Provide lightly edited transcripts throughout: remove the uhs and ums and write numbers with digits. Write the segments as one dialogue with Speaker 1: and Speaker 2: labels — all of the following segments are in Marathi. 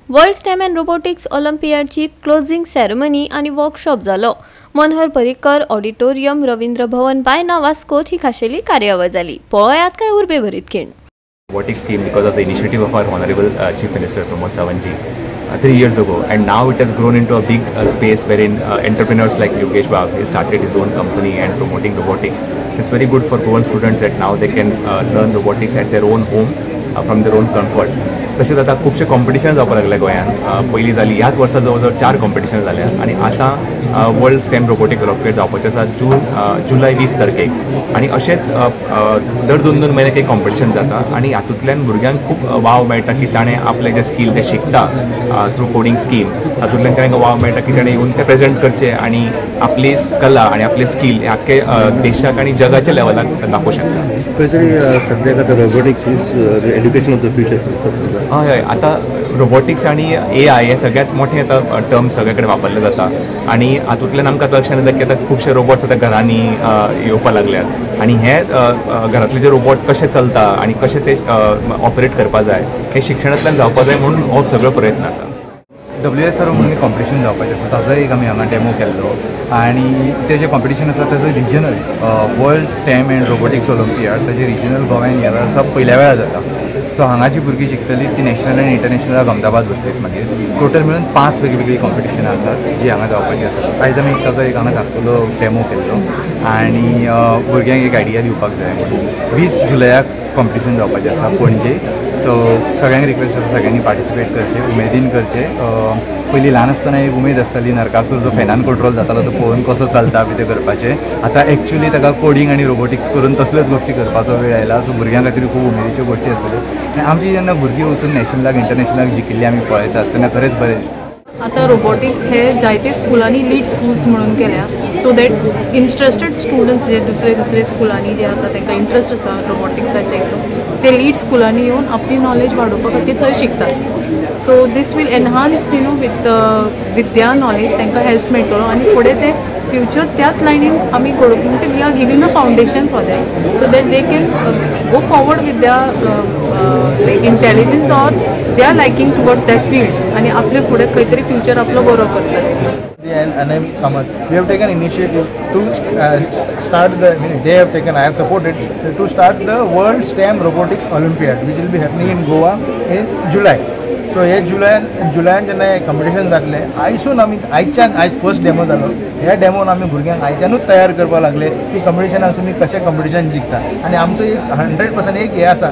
Speaker 1: वर्ल्ड स्टेम एंड रोबोटिक्स ऑलिम्पियाडची क्लोजिंग सेरेमनी आणि वर्कशॉप जालो। मनोहर पर्रीकर ऑडिटोरियम रवींद्र भवन बायना वास्कोत ही खाशेली कार्यावळ जाली। पळयात काय उर्बे भरीत खीण।
Speaker 2: Robotics came because of the initiative of our Honorable Chief Minister Pramod Sawant ji 3 years ago, and now it has grown into a big space wherein entrepreneurs like Yogesh Bagh has started his own company and promoting robotics. It's very good for Goan students that now they can learn robotics at their own home from their own comfort. तसेच आता खूपशे कॉम्पिटिशन जावपाक लागले गोंयांत। पयलीं जाली ह्याच वर्सा जवळ जवळ 4 कॉम्पिटिशन जाल्या आणि आता वर्ल्ड स्टेम रोबोटिक ऑलिम्पियाड जावपाचें आसा जुलय 20 तारखेक। आणि अशेंच दर 2-2 महिने काही कॉम्पिटिशन जाता आणि हातूंतल्यान भुरग्यांक खूप वाव मेळटा की ताणें आपले जे स्कील ते शिकता थ्रू कोडिंग स्कीम। हातूंतल्यान तांकां वाव मेळटा की ताणें येवन ते प्रेजेंट करचें आणि आपली कला आणि आपले स्कील हे आख्खे देशाक आणि जगाच्या लेवलाक दाखोवंक शकता।
Speaker 3: सद्याक आतां robotics is education of the future.
Speaker 2: हय आता रोबोटिक्स आणि AI हे सगळ्यात मोठे आता टर्म सगळे कडेन वापरले जाता आणि हातूंतल्यान आमकां लक्षांत येता की आतां खुबशे रोबोट्स आतां घरांनी येवपाक लागल्यात आणि हे घरांतले जे रोबोट कशे चलता आणि कशे ते ऑपरेट करपा जाय हे शिक्षणांतल्यान जावपा जाय म्हणून हो सगळो प्रयत्न आसा।
Speaker 4: WSR म्हणून कॉम्पिटिशन जावपाचें आसा, ताचो एक आमी हांगा डेमो केल्लो आणि ते जे कॉम्पिटिशन आसा ताचो regional world stem and robotics Olympiad ताजे रिजनल गोव्यान गेला आसा पयल्या वेळा जाता। सो हांगाची भुरगीं शिकतली ती नॅशनल आनी इंटरनॅशनल अहमदाबाद वतलीत। मागीर टोटल मेळून 5 वेगवेगळी कॉम्पिटिशनां आसात जी हांगा जावपाची आसा। आयज आमी ताचो एक हांगा धाकटो डेमो केल्लो आनी भुरग्यांक एक आयडिया दिवपाक जाय म्हणून 20 जुलयाक कॉम्पिटिशन जावपाचें आसा पणजे। सो सगळ्यांक रिक्वेस्ट आसा सगळ्यांनी पार्टिसिपेट करचें, उमेदीन करचें। पयलीं ल्हान आसतना एक उमेद आसताली नरकासूर जो फॅनान कंट्रोल जातालो तो पळोवन कसो चलता बी तें करपाचें। आतां एक्चुअली ताका कोडिंग आनी रोबोटिक्स करून तसल्योच गोश्टी करपाचो वेळ आयला। सो भुरग्यां खातीर खूब उमेदीच्यो गोश्टी आसतल्यो आनी आमची जेन्ना भुरगीं वचून नॅशनलाक इंटरनॅशनलाक जिखिल्ली आमी पळयतात तेन्ना खरेंच बरें।
Speaker 5: आता रोबोटिक्स हे जायते स्कुलांनी लीड स्कूल्स म्हणून केल्या सो दॅट इंट्रस्टेड स्टुडंट्स जे दुसरे स्कुलांनी जे आसा तांकां इंट्रस्ट आसा रोबोटिक्साचे ते लीड स्कुलांनी येवन आपली नॉलेज वाडोवपा खातीर थंय शिकतात। So these will enhance with their knowledge तांकां हेल्प मेळटलो आनी फुडें ते फ्युचर त्याच लायनीन आमी करूंक म्हणजे we are giving a foundation for that so that they can go forward with their intelligence or they are liking towards that field आनी आपले फुडें खंय तरी फ्युचर आपलो बरो करतात।
Speaker 4: And I'm Kamal. We have taken initiative to start the. They have taken. I have supported to start the World STEM Robotics Olympiad, which will be happening in Goa in July. So हे जुलयान जेन्ना हे कॉम्पिटिशन जातले आयसून आमी आयज फर्स्ट डेमो जालो। ह्या डेमोन आमी भुरग्यांक आयच्यानूच तयार करपाक लागले की कॉम्पिटिशनाक तुमी कशें कॉम्पिटिशन जिखता आनी आमचो एक 100% एक हे आसा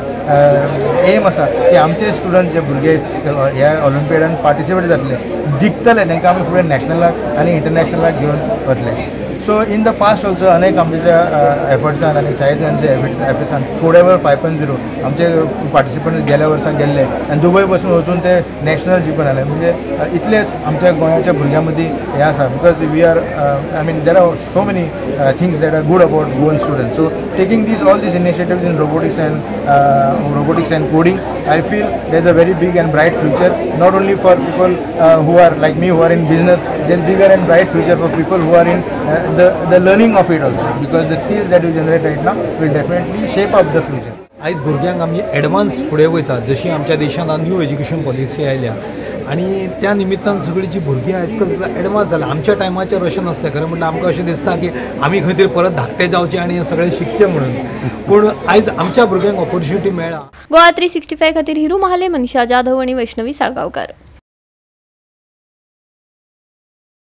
Speaker 4: एम आसा की आमचे स्टुडंट जे भुरगे ह्या ऑलिम्पियाडान पार्टिसिपेट जातले जिखतले तांकां आमी फुडें नॅशनलाक आनी इंटरनॅशनलाक घेवन वतले। So in the past also अनेक आमच्या एफर्ट्सान आनी शाळेचे एफर्ट्सान कोडेवर 5.0 आमचे पार्टिसिपंट गेल्या वर्साक गेल्ले आनी दुबय पासून वचून ते नॅशनल जिखून आले। म्हणजे इतलेच आमच्या गोंयच्या भुरग्यां मदीं हे आसा because we are I mean there are so many things that are good about Goan students. So taking these all these initiatives in robotics and coding I feel there's a very big and bright future, not only for people who are like me, who are in business. There's bigger and bright future for people who are in the learning of it also, because the skills that we generate right now will definitely shape up the future.
Speaker 6: आयज भुरग्यांक आमी एडवान्स फुडें वयता जशी आमच्या देशांत न्यू एज्युकेशन पॉलिसी आयल्या आणि त्या निमित्तान सगळीं जी भुरगीं आयज काल एडवान्स जाल्या। आमच्या टायमाचेर अशें नासलें खरें म्हणटा आमकां अशें दिसता की आमी खंय तरी परत धाकटे जावचे आनी सगळें शिकचें म्हणून, पूण आयज आमच्या भुरग्यांक ऑपॉर्च्युनिटी मेळ्ळा।
Speaker 1: गोवा 365 खातीर हिरू महाले, मनीषा जाधव आणि वैष्णवी साळगांवकार।